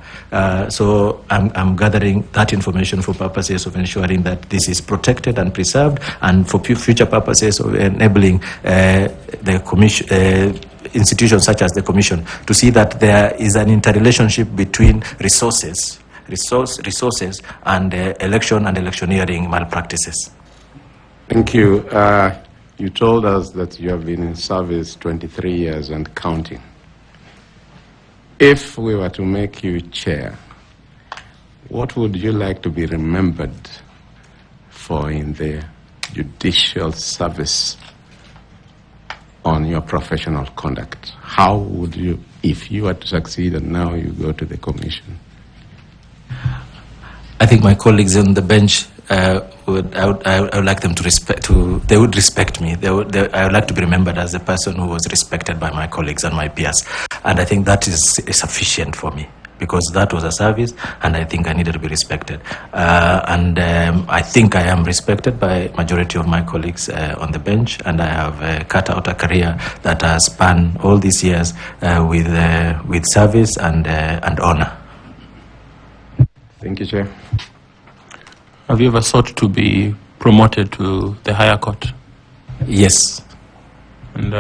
So I'm gathering that information for purposes of ensuring that this is protected and preserved, and for future purposes of enabling the commission, institutions such as the Commission, to see that there is an interrelationship between resources and election and electioneering malpractices. Thank you. You told us that you have been in service 23 years and counting. If we were to make you chair, what would you like to be remembered for in the judicial service on your professional conduct? How would you, if you were to succeed and now you go to the Commission? I think my colleagues on the bench I would like them to they would respect me. I would like to be remembered as a person who was respected by my colleagues and my peers. And I think that is sufficient for me, because that was a service, and I think I needed to be respected. I think I am respected by majority of my colleagues on the bench, and I have cut out a career that has spanned all these years with service and honor. Thank you, Chair. Have you ever sought to be promoted to the higher court? Yes. And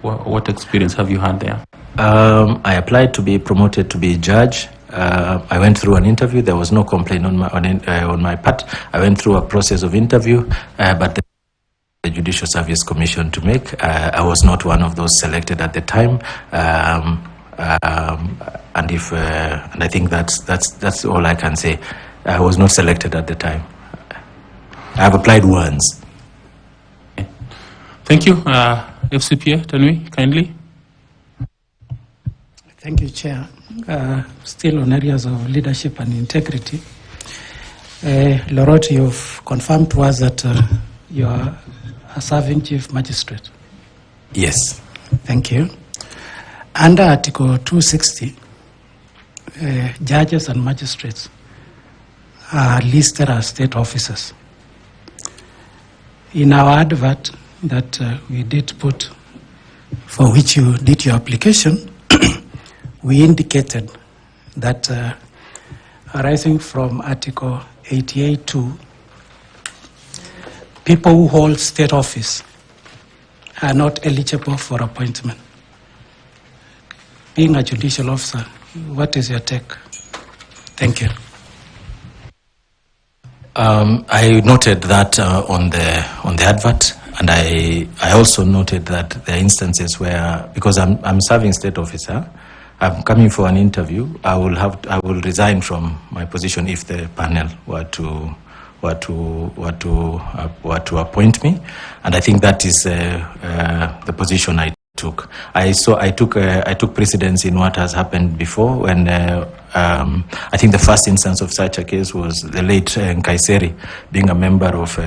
what experience have you had there? I applied to be promoted to be judge. I went through an interview. There was no complaint on my part. I went through a process of interview, but the Judicial Service Commission to make. I was not one of those selected at the time. And I think that's all I can say. I was not selected at the time. I have applied once. Thank you. FCPA, Tanwi, kindly. Thank you, Chair. Still on areas of leadership and integrity. Lorot, you've confirmed to us that you are a serving Chief Magistrate. Yes. Thank you. Under Article 260, judges and magistrates are listed as state officers. In our advert that we did put, for which you did your application, we indicated that arising from Article 88.2, people who hold state office are not eligible for appointment. Being a judicial officer, what is your take? Thank you. I noted that on the advert, and I also noted that there are instances where, because I'm serving state officer, I'm coming for an interview, I will resign from my position if the panel were to appoint me, and I think that is the position I took. I took precedence in what has happened before when I think the first instance of such a case was the late Nkaiseri being a member of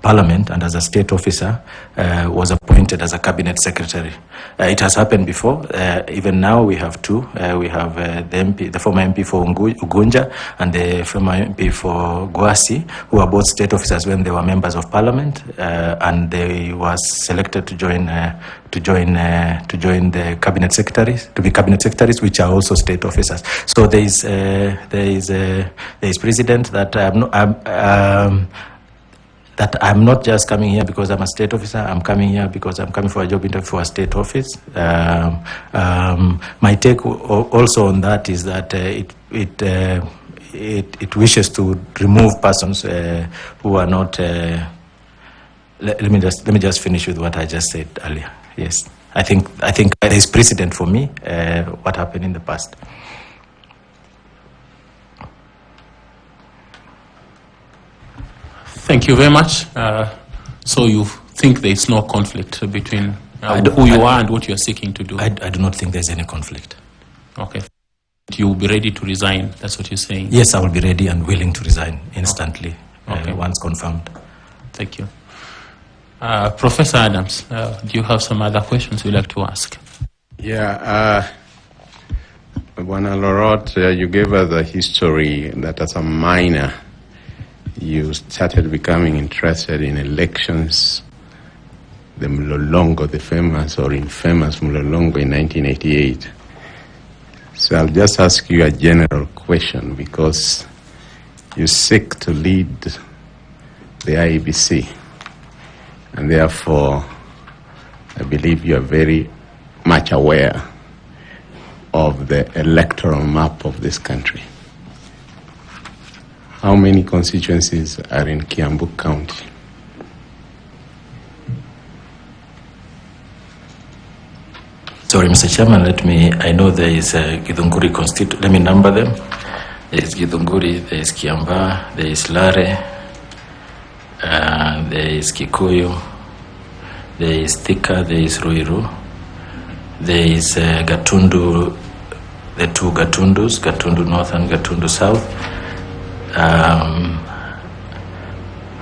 parliament and as a state officer was appointed as a cabinet secretary. It has happened before. Even now we have two. We have the former MP for Ugunja and the former MP for Gwasi, who are both state officers when they were members of parliament, and they was selected to join the cabinet secretaries, to be cabinet secretaries, which are also state officers. So there is precedent that I'm not just coming here because I'm a state officer. I'm coming here because I'm coming for a job interview for a state office. My take also on that is that it wishes to remove persons who are not. Let me just finish with what I just said earlier. Yes, I think there is precedent for me. What happened in the past. Thank you very much. So you think there is no conflict between who you are and what you are seeking to do? I do not think there's any conflict. Okay. You will be ready to resign, that's what you're saying? Yes, I will be ready and willing to resign instantly, okay. Once confirmed. Thank you. Professor Adams, do you have some other questions you'd like to ask? Yeah, Bwana Lorot, you gave us a history that as a minor, you started becoming interested in elections, the Mlolongo, the famous or infamous Mlolongo in 1988. So I'll just ask you a general question because you seek to lead the IEBC, and therefore I believe you are very much aware of the electoral map of this country. How many constituencies are in Kiambu County? Sorry, Mr. Chairman, I know there is a Githunguri constituency. Let me number them. There is Githunguri, there is Kiamba, there is Lare, there is Kikuyu, there is Thika, there is Ruiru, there is Gatundu, the two Gatundus, Gatundu North and Gatundu South.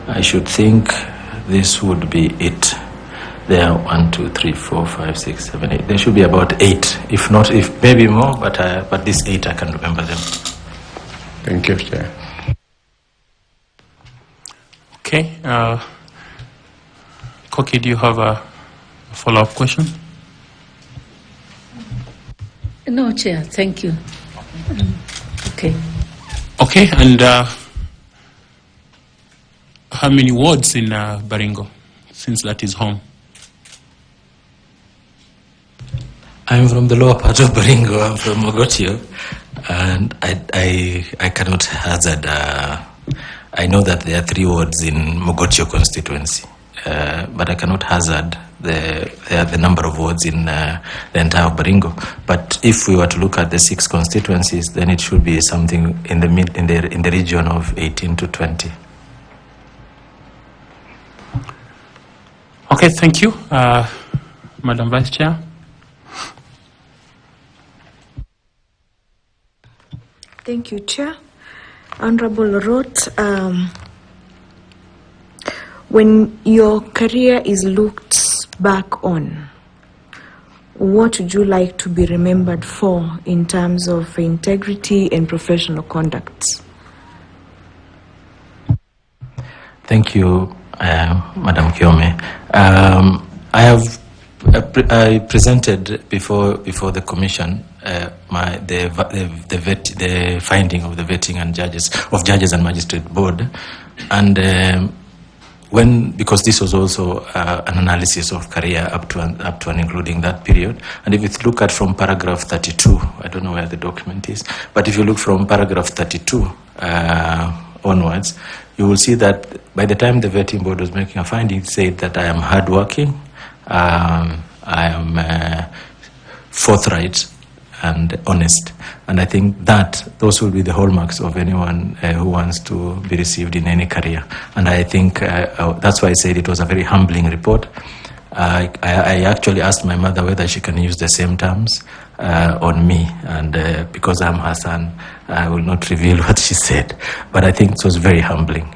I should think this would be it. There are 1, 2, 3, 4, 5, 6, 7, 8. There should be about 8, if not, if maybe more. But these 8 I can remember them. Thank you, Chair. Okay, Koki, do you have a follow-up question? No, Chair. Thank you. Okay. Okay, and how many wards in Baringo, since that is home? I'm from the lower part of Baringo. I'm from Mogotio, and I cannot hazard. I know that there are 3 wards in Mogotio constituency, but I cannot hazard the number of wards in the entire Baringo. But if we were to look at the 6 constituencies, then it should be something in the region of 18 to 20. Okay, thank you, Madam Vice Chair. Thank you, Chair. Honorable Roth, when your career is looked back on, what would you like to be remembered for in terms of integrity and professional conduct? Thank you, Madam Kiome. I presented before the Commission the finding of the vetting and judges and magistrate board, and because this was also an analysis of career up to and including that period. And if you look at from paragraph 32, I don't know where the document is, but if you look from paragraph 32 onwards, you will see that by the time the vetting board was making a finding, it said that I am hardworking, I am forthright and honest. And I think that those will be the hallmarks of anyone who wants to be received in any career. And I think that's why I said it was a very humbling report. I actually asked my mother whether she can use the same terms on me, and because I'm her son, I will not reveal what she said. But I think it was very humbling.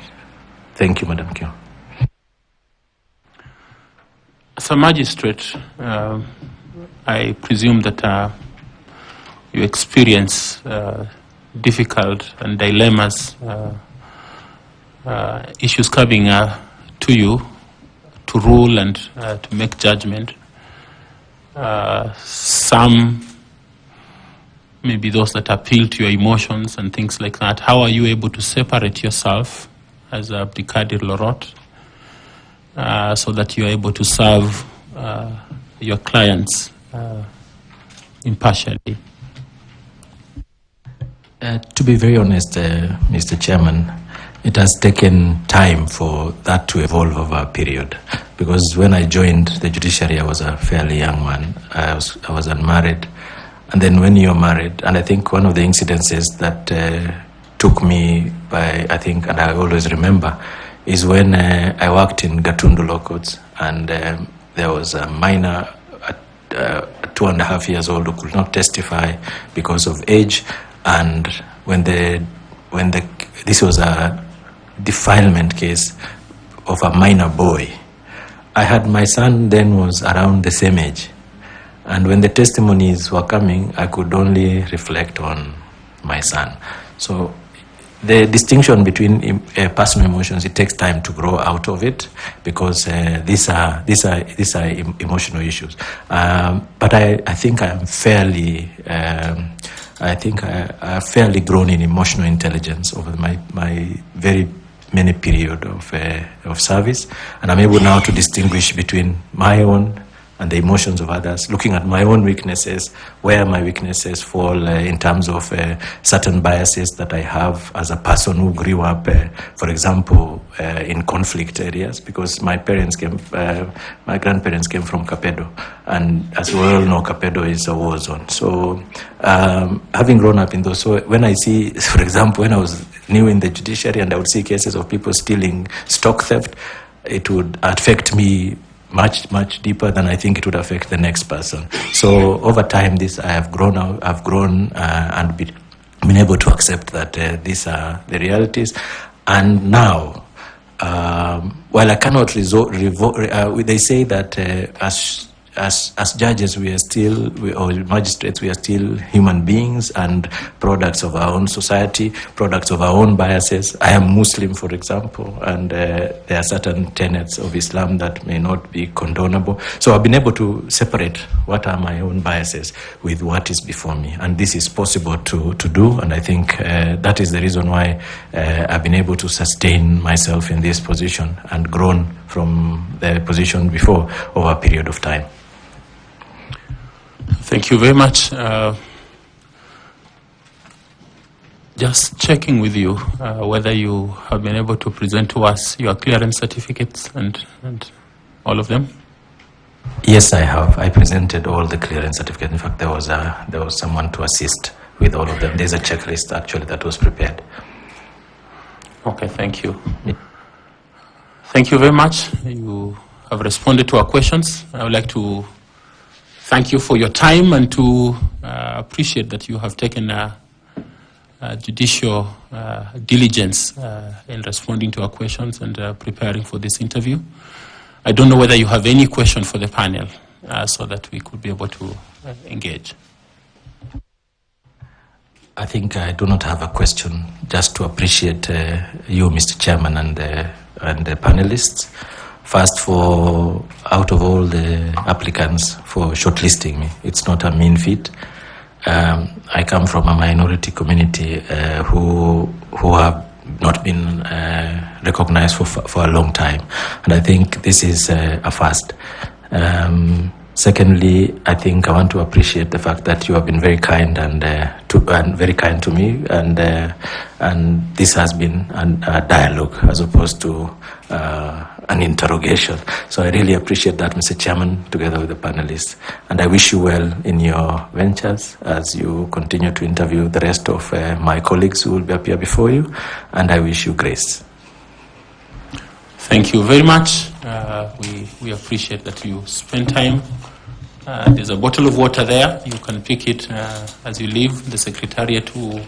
Thank you, Madam Chair. As a magistrate, I presume that you experience difficult and dilemmas, issues coming to you to rule and to make judgment. Some maybe those that appeal to your emotions and things like that. How are you able to separate yourself as a Brigadier Lorot so that you are able to serve your clients impartially? To be very honest, Mr. Chairman, it has taken time for that to evolve over a period. Because when I joined the judiciary, I was a fairly young man. I was unmarried. And then when you're married, and I think one of the incidences that took me by, I think, and I always remember, is when I worked in Gatundu Law Courts, and there was a minor, 2.5 years old, who could not testify because of age. And this was a defilement case of a minor boy. I had my son then was around the same age. And when the testimonies were coming, I could only reflect on my son. So the distinction between personal emotions, it takes time to grow out of it, because these are emotional issues. But I think I am fairly. I think I have fairly grown in emotional intelligence over my very many period of service, and I'm able now to distinguish between my own and the emotions of others, looking at my own weaknesses, where my weaknesses fall in terms of certain biases that I have as a person who grew up, for example, in conflict areas, because my grandparents came from Kapedo, and as we all know, Kapedo is a war zone. So having grown up in those, so when I see, for example, when I was new in the judiciary and I would see cases of people stealing stock theft, it would affect me much deeper than I think it would affect the next person. So over time, I have grown and been able to accept that these are the realities. And now, while I cannot they say that as judges, or magistrates, we are still human beings and products of our own society, products of our own biases. I am Muslim, for example, and there are certain tenets of Islam that may not be condonable. So I've been able to separate what are my own biases with what is before me. And this is possible to do, and I think that is the reason why I've been able to sustain myself in this position and grown from the position before over a period of time. Thank you very much. Just checking with you whether you have been able to present to us your clearance certificates and all of them. Yes, I have. I presented all the clearance certificates. In fact, there was someone to assist with all of them. There's a checklist actually that was prepared. Okay, thank you. Thank you very much. You have responded to our questions. I would like to thank you for your time and to appreciate that you have taken judicial diligence in responding to our questions and preparing for this interview. I don't know whether you have any question for the panel so that we could be able to engage. I think I do not have a question, just to appreciate you, Mr. Chairman, and the panelists. First, out of all the applicants, for shortlisting me. It's not a mean feat. I come from a minority community who have not been recognized for a long time, and I think this is a first. Secondly, I think I want to appreciate the fact that you have been very kind and very kind to me, and this has been a dialogue as opposed to an interrogation. So I really appreciate that, Mr. Chairman, together with the panelists, and I wish you well in your ventures as you continue to interview the rest of my colleagues who will appear before you, and I wish you grace. Thank you very much. We appreciate that you spend time. There's a bottle of water there. You can pick it as you leave. The Secretariat will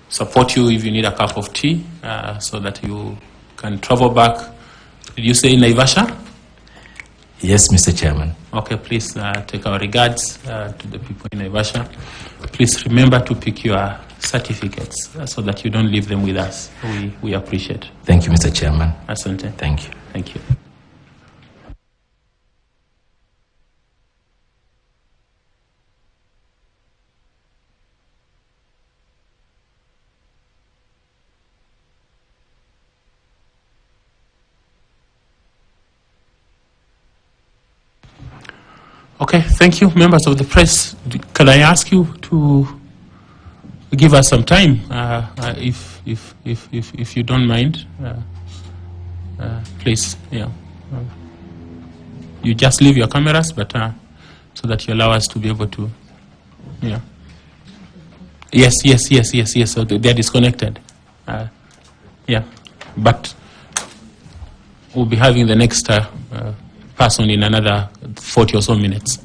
support you if you need a cup of tea so that you can travel back. Did you say Naivasha? Yes, Mr. Chairman. Okay, please take our regards to the people in Naivasha. Please remember to pick your certificates so that you don't leave them with us. We appreciate. Thank you, Mr. Chairman. Asante. Thank you. Thank you. Okay, thank you, members of the press. Can I ask you to give us some time, if you don't mind, please. Yeah, you just leave your cameras, but so that you allow us to be able to. Yeah. Yes. So they're disconnected. Yeah, but we'll be having the next person in another 40 or so minutes.